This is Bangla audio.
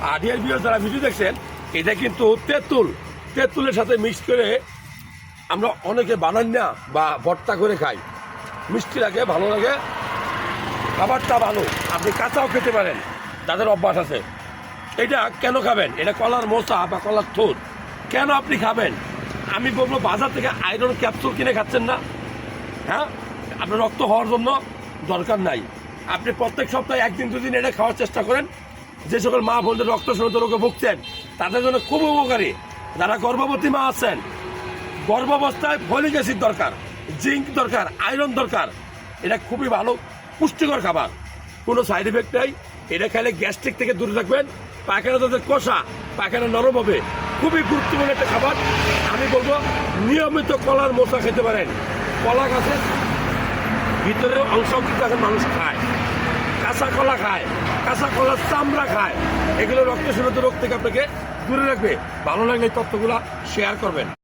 আর ডিয়ার ভিউয়ার্স যারা ভিডিও দেখছেন, এটা কিন্তু তেঁতুলের সাথে মিক্স করে আমরা অনেকে বানাই না বা ভর্তা করে খাই। মিষ্টি লাগে, ভালো লাগে, খাবারটা ভালো। আপনি কাঁচাও খেতে পারেন যাদের অভ্যাস আছে। এটা কেন খাবেন? এটা কলার মোচা বা কলার থোর। কেন আপনি খাবেন? আমি বলবো বাজার থেকে আয়রন ক্যাপসুল কিনে খাচ্ছেন না, হ্যাঁ? আপনার রক্ত হওয়ার জন্য দরকার নাই। আপনি প্রত্যেক সপ্তাহে 1 দিন 2 দিন এটা খাওয়ার চেষ্টা করেন। যে সকল মা বোনদের রক্তশূন্যতা রোগে ভুগছেন তাদের জন্য খুব উপকারী। যারা গর্ভবতী মা আছেন, গর্ভাবস্থায় ফলিক অ্যাসিড দরকার, জিঙ্ক দরকার, আয়রন দরকার। এটা খুবই ভালো পুষ্টিকর খাবার, কোনো সাইড এফেক্ট নাই। এটা খাইলে গ্যাস্ট্রিক থেকে দূরে থাকবেন। পায়খানা যাদের কষা, পায়খানা নরম হবে। খুবই গুরুত্বপূর্ণ একটা খাবার। আমি বলবো নিয়মিত কলার মোচা খেতে পারেন। কলা গাছের ভিতরে অংশ কিন্তু এখন মানুষ খায়, কাঁচা কলা খায়, কাঁচা কলার চামড়া খায়। এগুলো রক্তশূন্যতা রোগ থেকে আপনাকে দূরে রাখবে। ভালো লাগলে এই তথ্যগুলো শেয়ার করবেন।